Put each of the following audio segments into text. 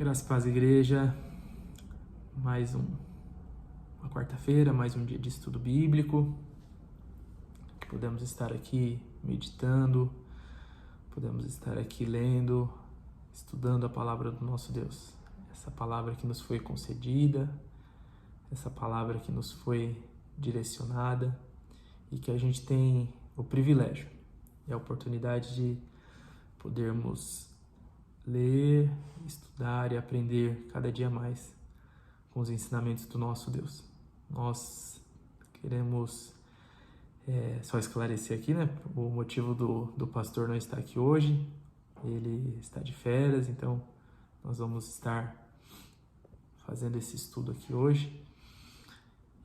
Graças e paz, igreja. Mais uma quarta-feira, mais um dia de estudo bíblico. Podemos estar aqui meditando, podemos estar aqui lendo, estudando a palavra do nosso Deus. Essa palavra que nos foi concedida, essa palavra que nos foi direcionada e que a gente tem o privilégio e a oportunidade de podermos ler, estudar e aprender cada dia mais com os ensinamentos do nosso Deus. Nós queremos só esclarecer aqui, né? O motivo do pastor não estar aqui hoje. Ele está de férias, então nós vamos estar fazendo esse estudo aqui hoje.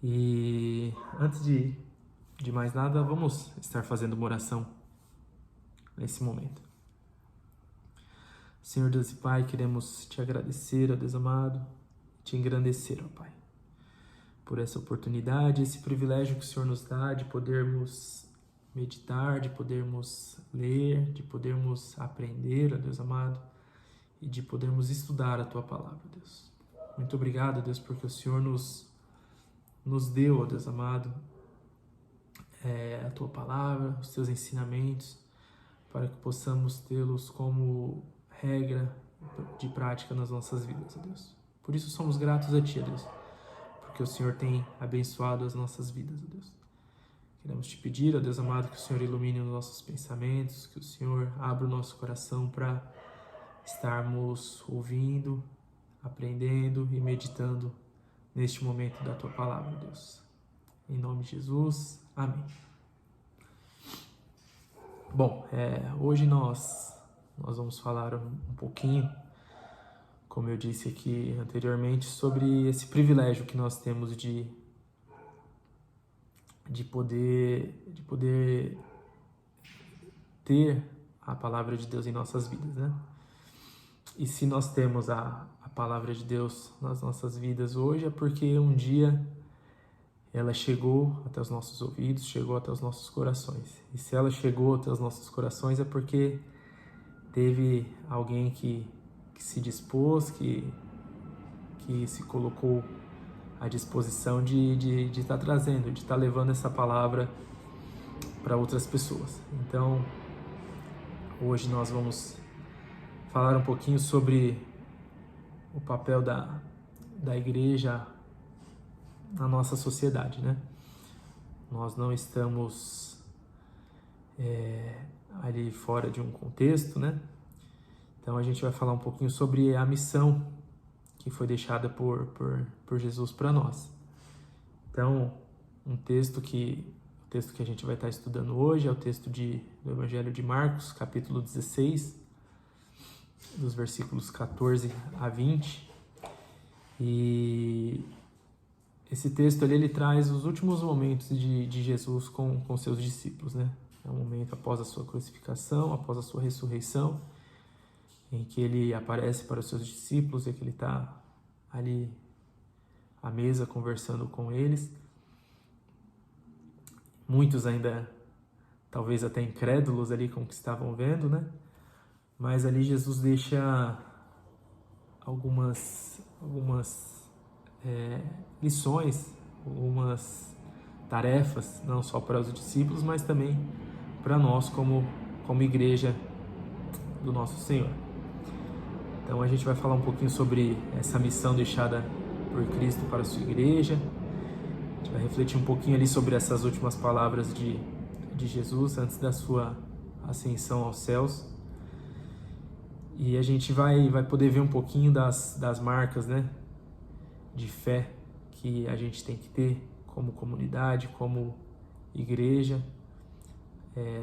E antes de mais nada, vamos estar fazendo uma oração nesse momento. Senhor Deus e Pai, queremos te agradecer, ó Deus amado, te engrandecer, ó Pai, por essa oportunidade, esse privilégio que o Senhor nos dá de podermos meditar, de podermos ler, de podermos aprender, ó Deus amado, e de podermos estudar a Tua palavra, Deus. Muito obrigado, Deus, porque o Senhor nos deu, ó Deus amado, a Tua palavra, os Teus ensinamentos, para que possamos tê-los como regra de prática nas nossas vidas, ó Deus. Por isso somos gratos a Ti, ó Deus, porque o Senhor tem abençoado as nossas vidas, ó Deus. Queremos Te pedir, ó Deus amado, que o Senhor ilumine os nossos pensamentos, que o Senhor abra o nosso coração para estarmos ouvindo, aprendendo e meditando neste momento da Tua palavra, ó Deus. Em nome de Jesus, amém. Bom, hoje nós vamos falar um pouquinho, como eu disse aqui anteriormente, sobre esse privilégio que nós temos de poder ter a palavra de Deus em nossas vidas, né? E se nós temos a palavra de Deus nas nossas vidas hoje, é porque um dia ela chegou até os nossos ouvidos, chegou até os nossos corações. E se ela chegou até os nossos corações, é porque teve alguém que se dispôs, que se colocou à disposição de estar trazendo, de estar levando essa palavra para outras pessoas. Então, hoje nós vamos falar um pouquinho sobre o papel da igreja na nossa sociedade, né? Nós não estamos ali fora de um contexto, né? Então a gente vai falar um pouquinho sobre a missão que foi deixada por Jesus para nós. Então, o texto que a gente vai estar estudando hoje é o texto do Evangelho de Marcos, capítulo 16, dos versículos 14 a 20. E esse texto ali, ele traz os últimos momentos de Jesus com seus discípulos, né? É um momento após a sua crucificação, após a sua ressurreição, em que ele aparece para os seus discípulos e que ele está ali à mesa conversando com eles. Muitos ainda, talvez até incrédulos ali com o que estavam vendo, né? Mas ali Jesus deixa algumas lições, algumas tarefas, não só para os discípulos, mas também para nós como igreja do nosso Senhor. Então a gente vai falar um pouquinho sobre essa missão deixada por Cristo para a sua igreja. A gente vai refletir um pouquinho ali sobre essas últimas palavras de Jesus antes da sua ascensão aos céus. E a gente vai poder ver um pouquinho das marcas, né, de fé que a gente tem que ter como comunidade, como igreja,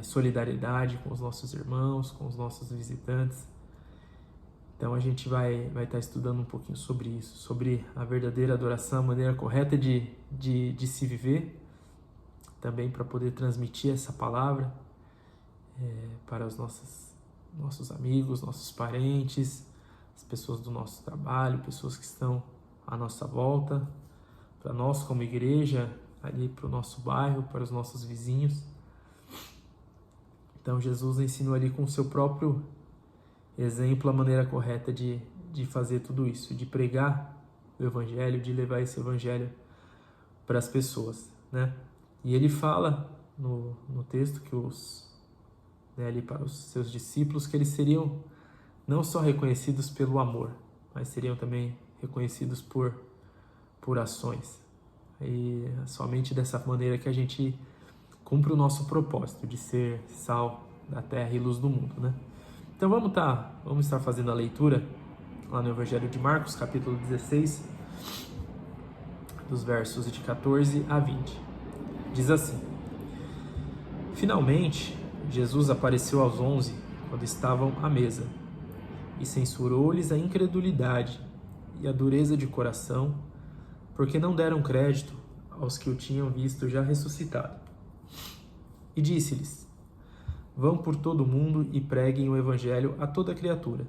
solidariedade com os nossos irmãos, com os nossos visitantes. Então a gente vai estar estudando um pouquinho sobre isso, sobre a verdadeira adoração, a maneira correta de se viver, também para poder transmitir essa palavra para os nossos amigos, nossos parentes, as pessoas do nosso trabalho, pessoas que estão à nossa volta, para nós como igreja, ali para o nosso bairro, para os nossos vizinhos. Então Jesus ensinou ali com o seu próprio exemplo a maneira correta de de fazer tudo isso, de pregar o Evangelho, de levar esse Evangelho para as pessoas, né? E ele fala no texto que ali para os seus discípulos que eles seriam não só reconhecidos pelo amor, mas seriam também reconhecidos por ações. E é somente dessa maneira que a gente cumpre o nosso propósito de ser sal da terra e luz do mundo, né? Então vamos estar fazendo a leitura lá no Evangelho de Marcos, capítulo 16, dos versos de 14 a 20. Diz assim: Finalmente, Jesus apareceu aos 11 quando estavam à mesa e censurou-lhes a incredulidade e a dureza de coração, porque não deram crédito aos que o tinham visto já ressuscitado. E disse-lhes: Vão por todo o mundo e preguem o Evangelho a toda criatura.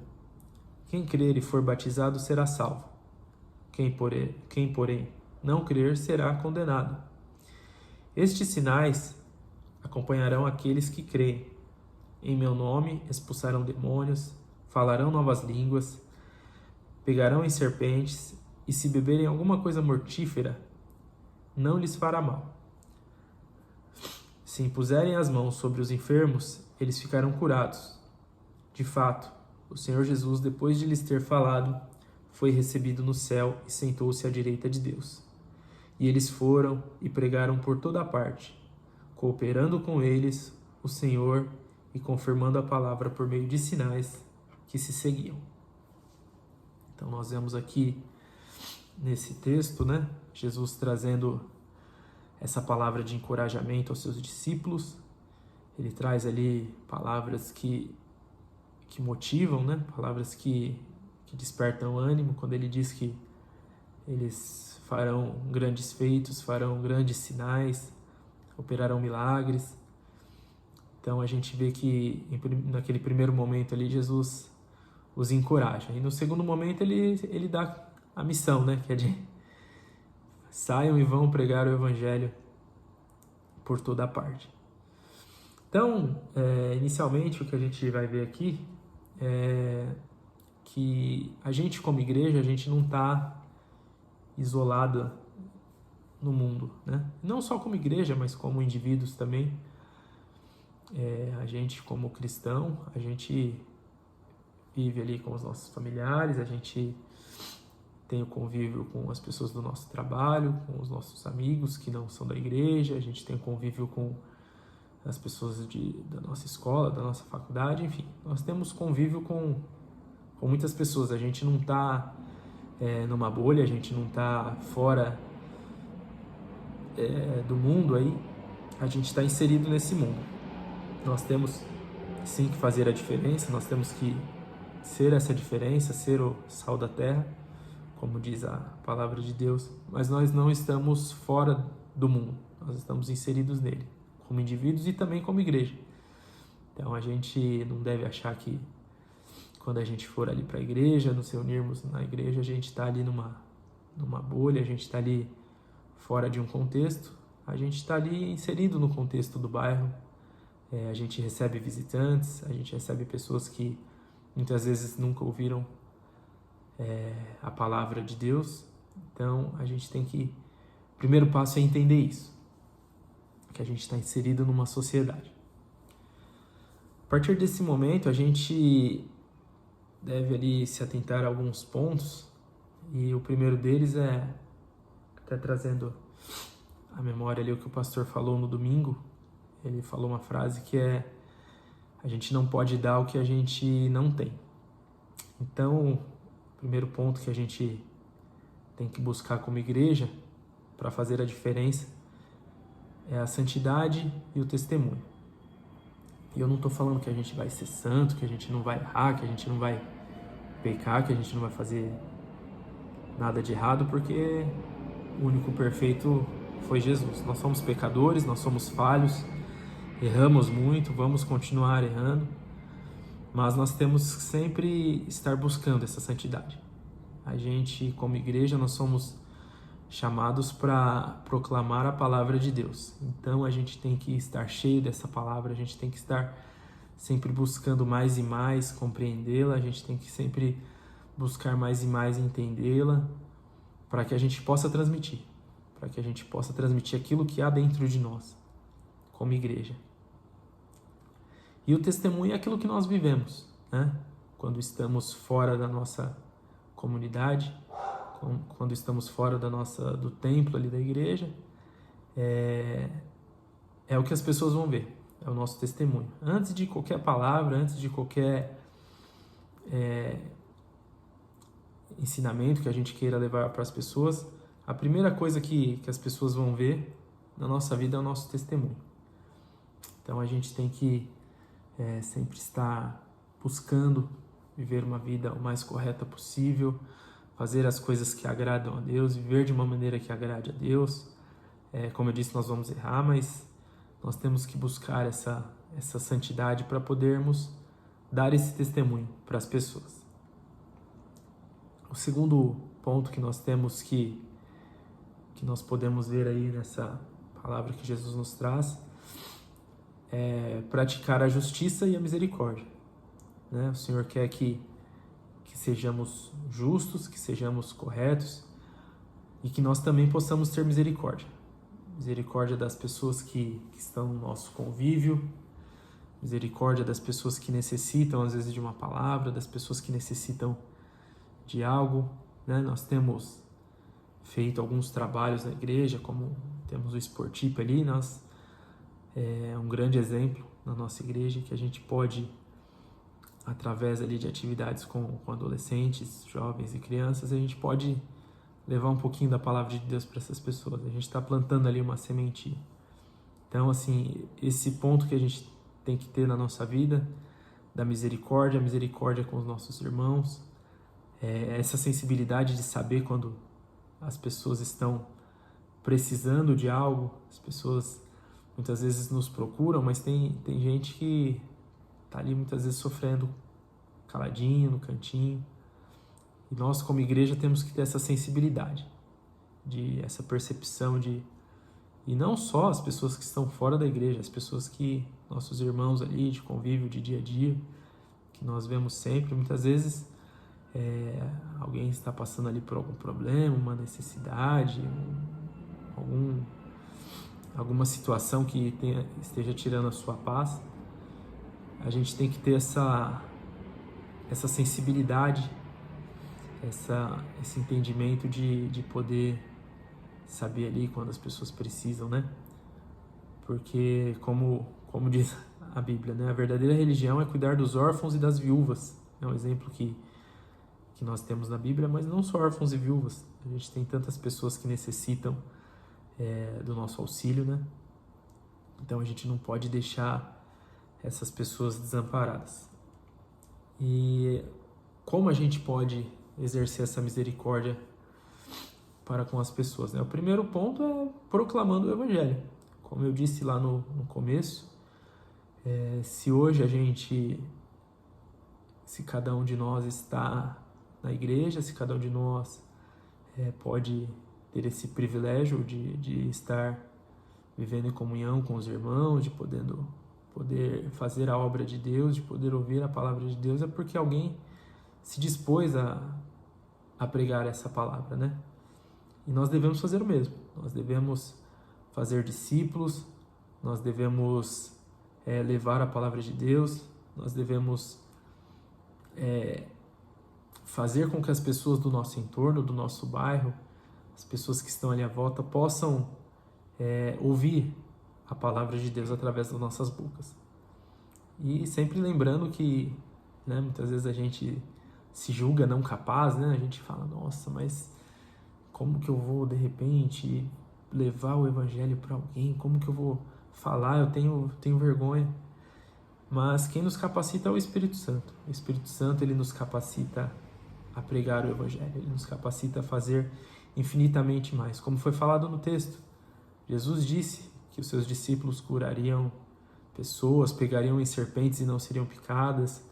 Quem crer e for batizado será salvo. Quem, porém, não crer será condenado. Estes sinais acompanharão aqueles que creem. Em meu nome expulsarão demônios, falarão novas línguas, pegarão em serpentes, e se beberem alguma coisa mortífera, não lhes fará mal. Se impuserem as mãos sobre os enfermos, eles ficarão curados. De fato, o Senhor Jesus, depois de lhes ter falado, foi recebido no céu e sentou-se à direita de Deus. E eles foram e pregaram por toda a parte, cooperando com eles o Senhor e confirmando a palavra por meio de sinais que se seguiam. Então nós vemos aqui nesse texto, né, Jesus trazendo essa palavra de encorajamento aos seus discípulos. Ele traz ali palavras que motivam, né, palavras que despertam ânimo, quando ele diz que eles farão grandes feitos, farão grandes sinais, operarão milagres. Então a gente vê que naquele primeiro momento ali Jesus os encoraja. E no segundo momento ele dá a missão, né? Que é de saiam e vão pregar o Evangelho por toda a parte. Então, inicialmente o que a gente vai ver aqui é que a gente como igreja, a gente não está isolada no mundo, né? Não só como igreja, mas como indivíduos também. A gente como cristão, a gente vive ali com os nossos familiares, a gente tem o convívio com as pessoas do nosso trabalho, com os nossos amigos que não são da igreja, a gente tem o convívio com as pessoas da nossa escola, da nossa faculdade, enfim. Nós temos convívio com muitas pessoas, a gente não está numa bolha, a gente não está fora do mundo aí, a gente está inserido nesse mundo. Nós temos sim que fazer a diferença, nós temos que ser essa diferença, ser o sal da terra, como diz a palavra de Deus, mas nós não estamos fora do mundo, nós estamos inseridos nele, como indivíduos e também como igreja. Então a gente não deve achar que quando a gente for ali para a igreja, nos reunirmos na igreja, a gente está ali numa bolha, a gente está ali fora de um contexto, a gente está ali inserido no contexto do bairro. A gente recebe visitantes, a gente recebe pessoas que muitas vezes nunca ouviram a palavra de Deus. Então a gente tem que, o primeiro passo é entender isso, que a gente está inserido numa sociedade. A partir desse momento a gente deve ali se atentar a alguns pontos, e o primeiro deles é, até trazendo a memória ali o que o pastor falou no domingo. Ele falou uma frase que é: a gente não pode dar o que a gente não tem. Então, o primeiro ponto que a gente tem que buscar como igreja para fazer a diferença é a santidade e o testemunho. E eu não estou falando que a gente vai ser santo, que a gente não vai errar, que a gente não vai pecar, que a gente não vai fazer nada de errado, porque o único perfeito foi Jesus. Nós somos pecadores, nós somos falhos, erramos muito, vamos continuar errando, mas nós temos que sempre estar buscando essa santidade. A gente, como igreja, nós somos chamados para proclamar a palavra de Deus. Então a gente tem que estar cheio dessa palavra, a gente tem que estar sempre buscando mais e mais compreendê-la, a gente tem que sempre buscar mais e mais entendê-la, para que a gente possa transmitir, aquilo que há dentro de nós, como igreja. E o testemunho é aquilo que nós vivemos, né? Quando estamos fora da nossa comunidade, quando estamos fora do templo ali da igreja, é o que as pessoas vão ver, é o nosso testemunho. Antes de qualquer palavra, antes de qualquer ensinamento que a gente queira levar para as pessoas, a primeira coisa que as pessoas vão ver na nossa vida é o nosso testemunho. Então a gente tem que sempre estar buscando viver uma vida o mais correta possível, fazer as coisas que agradam a Deus, viver de uma maneira que agrade a Deus. Como eu disse, nós vamos errar, mas nós temos que buscar essa santidade para podermos dar esse testemunho para as pessoas. O segundo ponto que nós temos que nós podemos ver aí nessa palavra que Jesus nos traz é praticar a justiça e a misericórdia, né? O Senhor quer que sejamos justos, que sejamos corretos e que nós também possamos ter misericórdia. Misericórdia das pessoas que estão no nosso convívio, misericórdia das pessoas que necessitam, às vezes, de uma palavra, das pessoas que necessitam de algo, né? Nós temos feito alguns trabalhos na igreja, como temos o Sportip ali, é um grande exemplo na nossa igreja que a gente pode, através ali de atividades com adolescentes, jovens e crianças, a gente pode levar um pouquinho da palavra de Deus para essas pessoas. A gente está plantando ali uma sementinha. Então, assim, esse ponto que a gente tem que ter na nossa vida, da misericórdia, a misericórdia com os nossos irmãos, essa sensibilidade de saber quando as pessoas estão precisando de algo, as pessoas muitas vezes nos procuram, mas tem gente que está ali muitas vezes sofrendo caladinho, no cantinho. E nós, como igreja, temos que ter essa sensibilidade, essa percepção e não só as pessoas que estão fora da igreja, as pessoas nossos irmãos ali, de convívio, de dia a dia, que nós vemos sempre, muitas vezes alguém está passando ali por algum problema, uma necessidade, alguma situação que esteja tirando a sua paz. A gente tem que ter essa sensibilidade, esse entendimento de poder saber ali quando as pessoas precisam, né? Porque, como diz a Bíblia, né? A verdadeira religião é cuidar dos órfãos e das viúvas. É um exemplo que nós temos na Bíblia, mas não só órfãos e viúvas. A gente tem tantas pessoas que necessitam do nosso auxílio, né? Então a gente não pode deixar essas pessoas desamparadas. E como a gente pode exercer essa misericórdia para com as pessoas, né? O primeiro ponto é proclamando o Evangelho. Como eu disse lá no começo, se hoje se cada um de nós está na igreja, se cada um de nós pode ter esse privilégio de estar vivendo em comunhão com os irmãos, de poder fazer a obra de Deus, de poder ouvir a palavra de Deus, é porque alguém se dispôs a pregar essa palavra, né? E nós devemos fazer o mesmo. Nós devemos fazer discípulos, nós devemos levar a palavra de Deus, nós devemos fazer com que as pessoas do nosso entorno, do nosso bairro, as pessoas que estão ali à volta, possam ouvir a palavra de Deus através das nossas bocas. E sempre lembrando que, né, muitas vezes a gente se julga não capaz, né? A gente fala, nossa, mas como que eu vou, de repente, levar o Evangelho para alguém? Como que eu vou falar? Eu tenho vergonha. Mas quem nos capacita é o Espírito Santo. O Espírito Santo, ele nos capacita a pregar o Evangelho. Ele nos capacita a fazer infinitamente mais. Como foi falado no texto, Jesus disse que os seus discípulos curariam pessoas, pegariam em serpentes e não seriam picadas.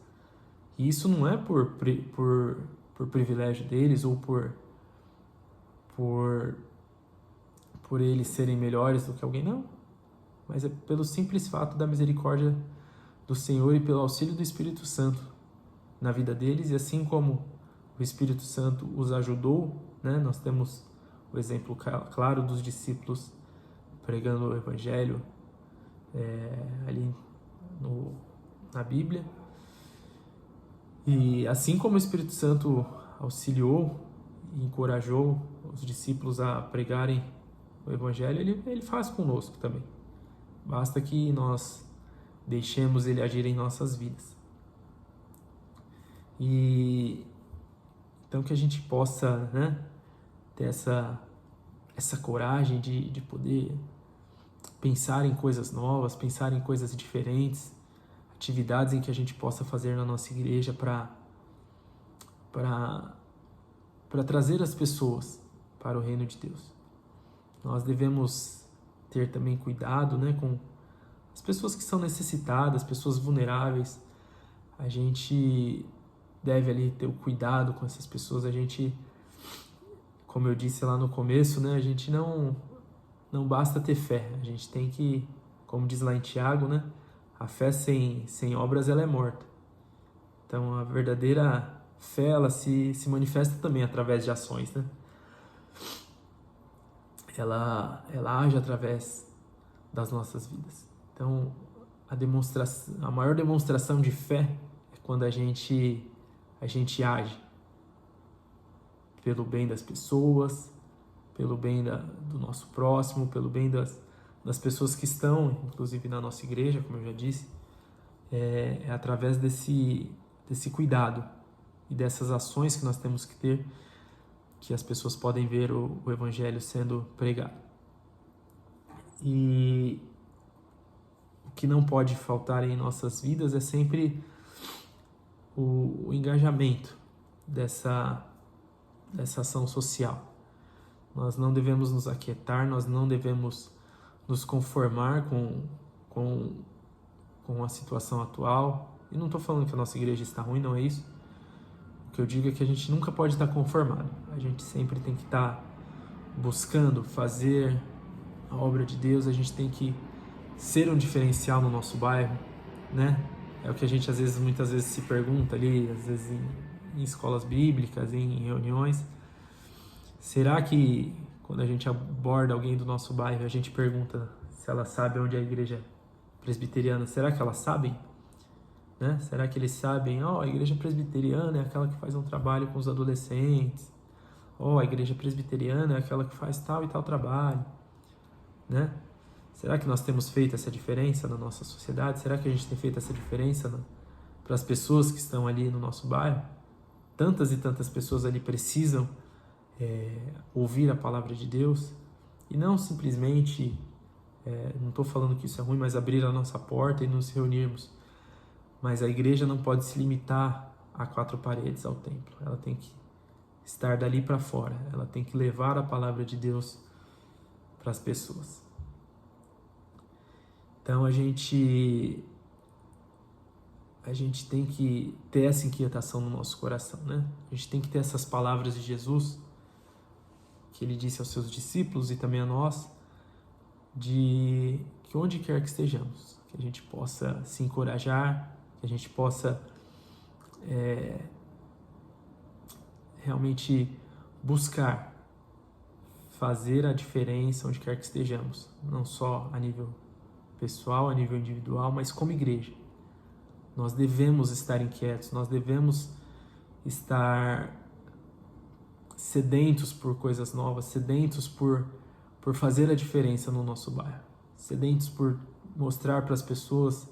E isso não é por privilégio deles ou por eles serem melhores do que alguém, não. Mas é pelo simples fato da misericórdia do Senhor e pelo auxílio do Espírito Santo na vida deles. E assim como o Espírito Santo os ajudou, né? Nós temos o exemplo claro dos discípulos pregando o Evangelho ali na Bíblia. E assim como o Espírito Santo auxiliou e encorajou os discípulos a pregarem o Evangelho, ele faz conosco também. Basta que nós deixemos ele agir em nossas vidas. E então que a gente possa, né, ter essa coragem de poder pensar em coisas novas, pensar em coisas diferentes, atividades em que a gente possa fazer na nossa igreja para trazer as pessoas para o reino de Deus. Nós devemos ter também cuidado, né, com as pessoas que são necessitadas, pessoas vulneráveis. A gente deve ali ter o cuidado com essas pessoas. A gente, como eu disse lá no começo, né, a gente não basta ter fé. A gente tem que, como diz lá em Tiago, né, a fé sem obras ela é morta. Então a verdadeira fé ela se manifesta também através de ações, né? Ela age através das nossas vidas. Então a maior demonstração de fé é quando a gente age pelo bem das pessoas, pelo bem do nosso próximo, pelo bem das pessoas que estão, inclusive na nossa igreja, como eu já disse, é através desse cuidado e dessas ações que nós temos que ter, que as pessoas podem ver o Evangelho sendo pregado. E o que não pode faltar em nossas vidas é sempre o engajamento dessa ação social. Nós não devemos nos aquietar, nós não devemos nos conformar com a situação atual. E não estou falando que a nossa igreja está ruim, não é isso. O que eu digo é que a gente nunca pode estar conformado. A gente sempre tem que estar buscando fazer a obra de Deus. A gente tem que ser um diferencial no nosso bairro, né? É o que a gente muitas vezes se pergunta ali, às vezes em escolas bíblicas, em reuniões. Será que quando a gente aborda alguém do nosso bairro, a gente pergunta se ela sabe onde é a igreja presbiteriana? Será que elas sabem? Né? Será que eles sabem? A igreja presbiteriana é aquela que faz um trabalho com os adolescentes. A igreja presbiteriana é aquela que faz tal e tal trabalho. Né? Será que nós temos feito essa diferença na nossa sociedade? Será que a gente tem feito essa diferença para as pessoas que estão ali no nosso bairro? Tantas e tantas pessoas ali precisam ouvir a palavra de Deus e não simplesmente, não estou falando que isso é ruim, mas abrir a nossa porta e nos reunirmos. Mas a igreja não pode se limitar a 4 paredes ao templo. Ela tem que estar dali para fora. Ela tem que levar a palavra de Deus para as pessoas. Então a gente tem que ter essa inquietação no nosso coração, né? A gente tem que ter essas palavras de Jesus que ele disse aos seus discípulos e também a nós, de que onde quer que estejamos, que a gente possa se encorajar, que a gente possa realmente buscar fazer a diferença onde quer que estejamos, não só a nível pessoal, a nível individual, mas como igreja. Nós devemos estar inquietos, nós devemos estar sedentos por coisas novas, sedentos por fazer a diferença no nosso bairro, sedentos por mostrar para as pessoas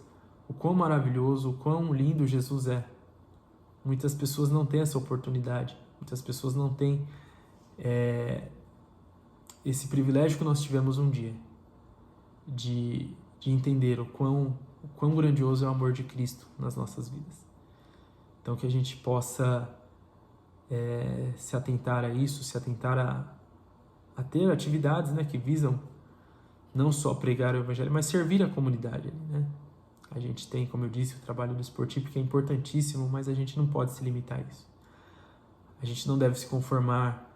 o quão maravilhoso, o quão lindo Jesus é. Muitas pessoas não têm essa oportunidade, muitas pessoas não têm esse privilégio que nós tivemos um dia, de entender o quão grandioso é o amor de Cristo nas nossas vidas. Então que a gente possa se atentar a isso, se atentar a ter atividades, né, que visam não só pregar o Evangelho, mas servir a comunidade, né? A gente tem, como eu disse, o trabalho do esportivo, que é importantíssimo, mas a gente não pode se limitar a isso. A gente não deve se conformar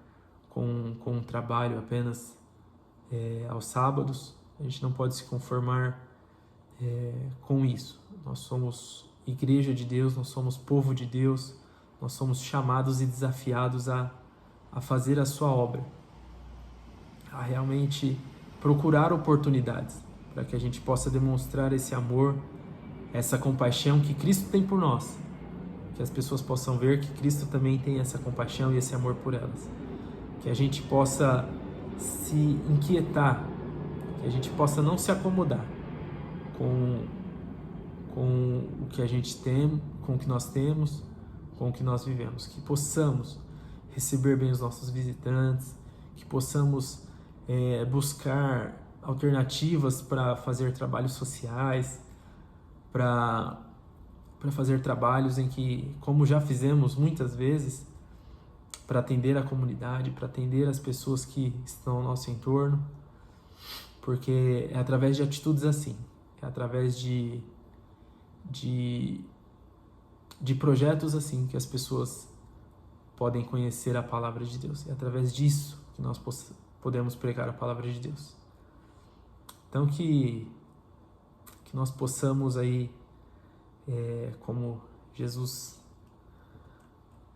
com um trabalho apenas aos sábados. A gente não pode se conformar com isso. Nós somos igreja de Deus, nós somos povo de Deus, nós somos chamados e desafiados a fazer a sua obra, a realmente procurar oportunidades para que a gente possa demonstrar esse amor, essa compaixão que Cristo tem por nós, que as pessoas possam ver que Cristo também tem essa compaixão e esse amor por elas, que a gente possa se inquietar, que a gente possa não se acomodar com o que a gente tem, com o que nós temos, com o que nós vivemos, que possamos receber bem os nossos visitantes, que possamos buscar alternativas para fazer trabalhos sociais, para fazer trabalhos em que, como já fizemos muitas vezes, para atender a comunidade, para atender as pessoas que estão ao nosso entorno, porque é através de atitudes assim, é através de projetos assim que as pessoas podem conhecer a palavra de Deus. É através disso que nós podemos pregar a palavra de Deus. Então que nós possamos aí, como Jesus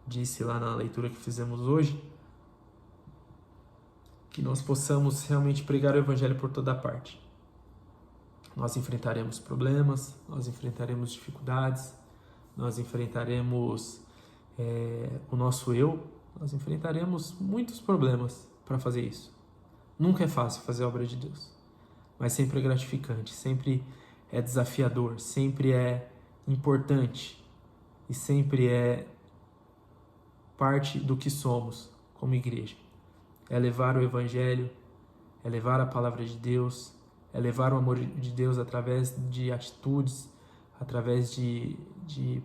disse lá na leitura que fizemos hoje, que nós possamos realmente pregar o Evangelho por toda parte. Nós enfrentaremos problemas, nós enfrentaremos dificuldades, nós enfrentaremos o nosso eu, nós enfrentaremos muitos problemas para fazer isso. Nunca é fácil fazer a obra de Deus, mas sempre é gratificante, sempre é desafiador, sempre é importante e sempre é parte do que somos como igreja. É levar o Evangelho, é levar a palavra de Deus, é levar o amor de Deus através de atitudes, através de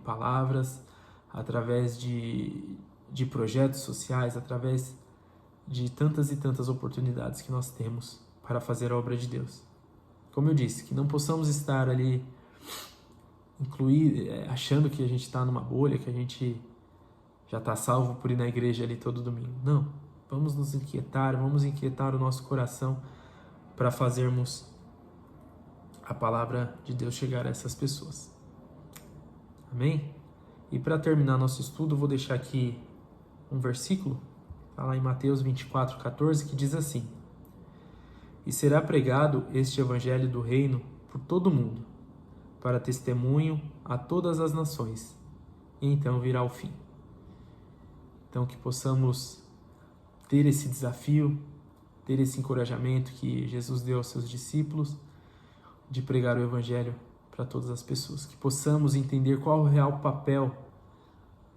palavras, através de projetos sociais, através de tantas e tantas oportunidades que nós temos para fazer a obra de Deus. Como eu disse, que não possamos estar ali achando que a gente está numa bolha, que a gente já está salvo por ir na igreja ali todo domingo. Não, vamos nos inquietar, vamos inquietar o nosso coração para fazermos a palavra de Deus chegar a essas pessoas. Amém? E para terminar nosso estudo, eu vou deixar aqui um versículo, está lá em Mateus 24:14, que diz assim: E será pregado este evangelho do reino por todo o mundo, para testemunho a todas as nações, e então virá o fim. Então que possamos ter esse desafio, ter esse encorajamento que Jesus deu aos seus discípulos, de pregar o evangelho para todas as pessoas, que possamos entender qual é o real papel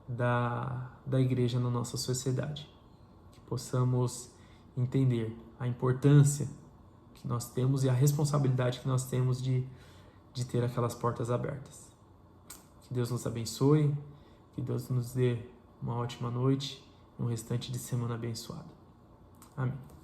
da igreja na nossa sociedade, que possamos entender a importância que nós temos e a responsabilidade que nós temos de ter aquelas portas abertas. Que Deus nos abençoe, que Deus nos dê uma ótima noite e um restante de semana abençoado. Amém.